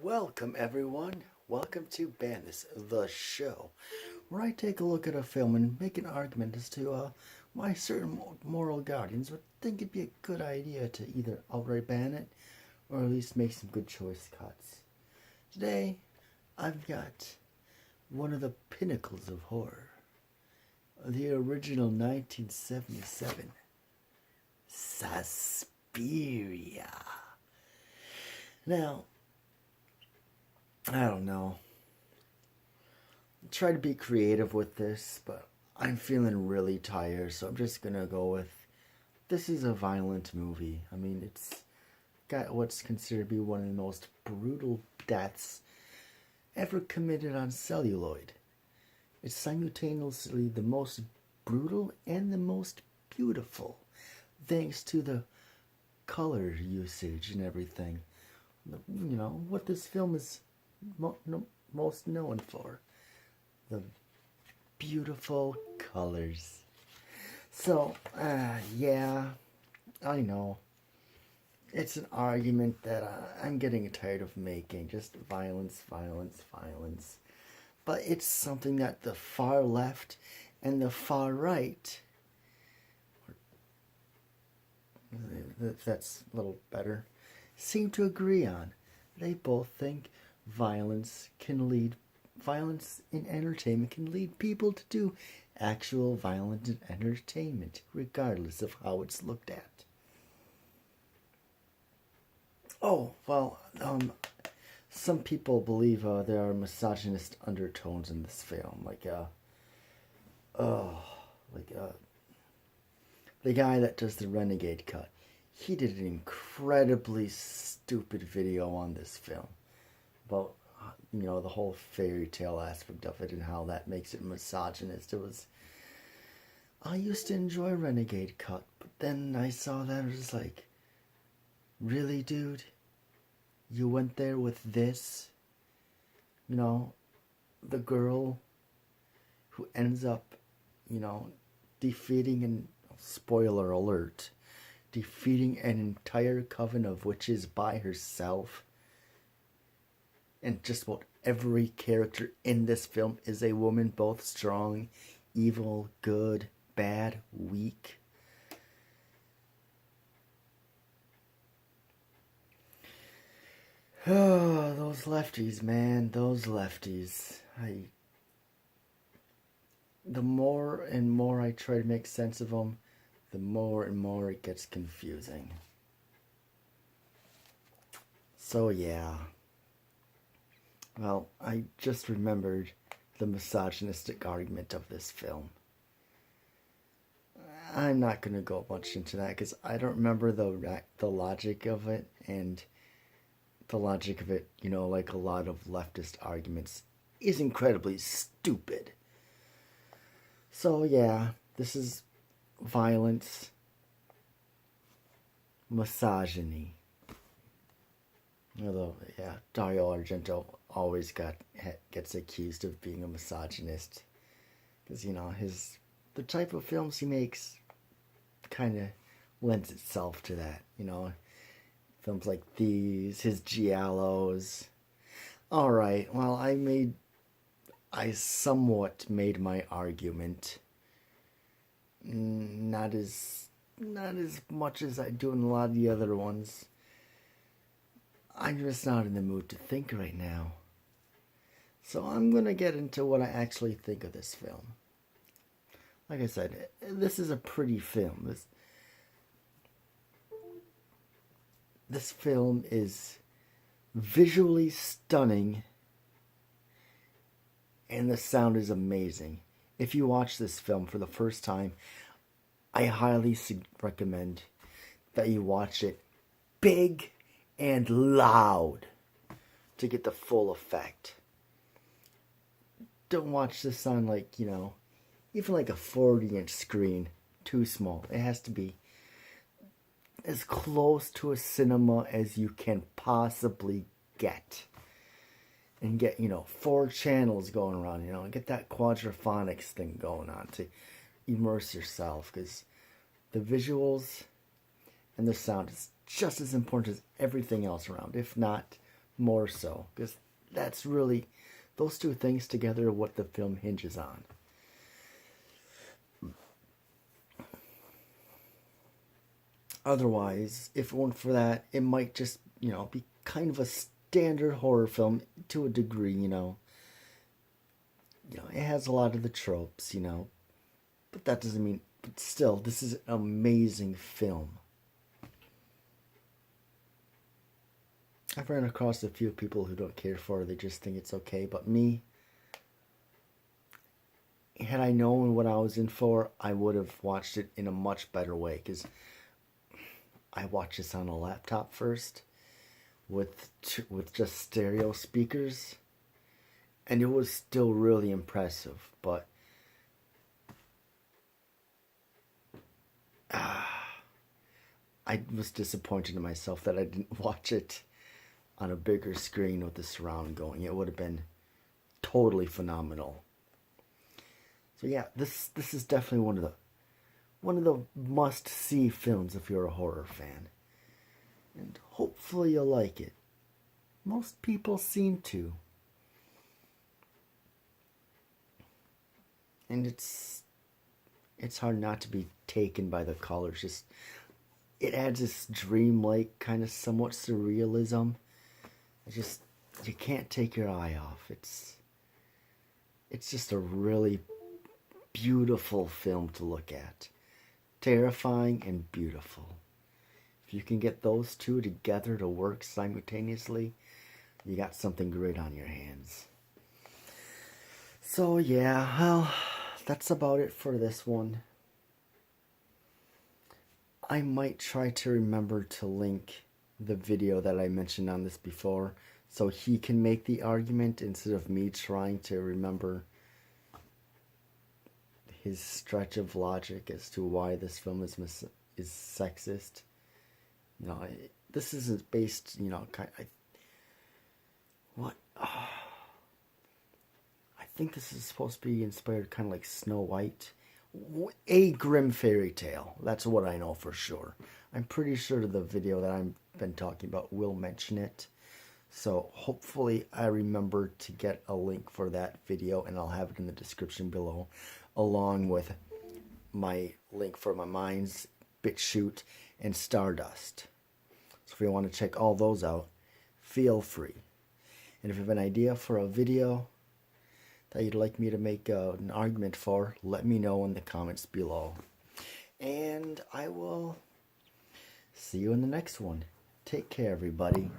Welcome, everyone. Welcome to Bandits, the show, where I take a look at a film and make an argument as to why certain moral guardians would think it'd be a good idea to either outright ban it or at least make some good choice cuts. Today, I've got one of the pinnacles of horror, the original 1977 Suspiria. Now, I don't know. Try to be creative with this, but I'm feeling really tired, so I'm just gonna go with this is a violent movie. I mean, it's got what's considered to be one of the most brutal deaths ever committed on celluloid. It's simultaneously the most brutal and the most beautiful, thanks to the color usage and everything. You know, what this film is most known for. The beautiful colors. So, yeah, I know. It's an argument that I'm getting tired of making. Just violence, violence, violence. But it's something that the far left and the far right, if that's a little better, seem to agree on. They both think violence in entertainment can lead people to do actual violent entertainment, regardless of how it's looked at. Oh, well, some people believe there are misogynist undertones in this film, the guy that does the Renegade cut. He did an incredibly stupid video on this film about, the whole fairy tale aspect of it and how that makes it misogynist. I used to enjoy Renegade cut, but then I saw that and it was like, really, dude? You went there with this? The girl who ends up, defeating and spoiler alert, defeating an entire coven of witches by herself. And just about every character in this film is a woman, both strong, evil, good, bad, weak. Oh, those lefties, man, those lefties. The more and more I try to make sense of them, the more and more it gets confusing. So yeah. Well, I just remembered the misogynistic argument of this film. I'm not going to go much into that because I don't remember the logic of it, and the logic of it, like a lot of leftist arguments, is incredibly stupid. So yeah, this is violence, misogyny. Although, yeah, Dario Argento always gets accused of being a misogynist, because the type of films he makes kind of lends itself to that. Films like these, his giallos. All right, well, I somewhat made my argument. Not as much as I do in a lot of the other ones. I'm just not in the mood to think right now. So I'm going to get into what I actually think of this film. Like I said, this is a pretty film. This film is visually stunning, and the sound is amazing. If you watch this film for the first time, I highly recommend that you watch it big and loud to get the full effect. Don't watch this on even like a 40-inch screen. Too small. It has to be as close to a cinema as you can possibly get. And get, 4 channels going around, and get that quadraphonics thing going on to immerse yourself, because the visuals and the sound is just as important as everything else around, if not more so, because that's really, those two things together are what the film hinges on. Otherwise, if it weren't for that, it might just, be kind of a standard horror film to a degree, it has a lot of the tropes, but that doesn't mean, but still, this is an amazing film. I've run across a few people who don't care for it, they just think it's okay, but me, had I known what I was in for, I would have watched it in a much better way, because I watched this on a laptop first, with just stereo speakers, and it was still really impressive, but I was disappointed in myself that I didn't watch it on a bigger screen with the surround going. It would have been totally phenomenal. So yeah, this is definitely one of the must-see films if you're a horror fan. And hopefully you'll like it. Most people seem to. And it's hard not to be taken by the colors. Just, it adds this dreamlike kind of somewhat surrealism. You can't take your eye off. It's just a really beautiful film to look at. Terrifying and beautiful. If you can get those two together to work simultaneously, you got something great on your hands. So yeah, well, that's about it for this one. I might try to remember to link the video that I mentioned on this before, so he can make the argument instead of me trying to remember his stretch of logic as to why this film is sexist. This isn't based, what? I think this is supposed to be inspired kind of like Snow White. A grim fairy tale. That's what I know for sure. I'm pretty sure the video that I've been talking about will mention it. So hopefully I remember to get a link for that video, and I'll have it in the description below, along with my link for my Minds, BitChute, and Stardust. So if you want to check all those out, feel free. And if you have an idea for a video that you'd like me to make an argument for, let me know in the comments below. And I will see you in the next one. Take care, everybody.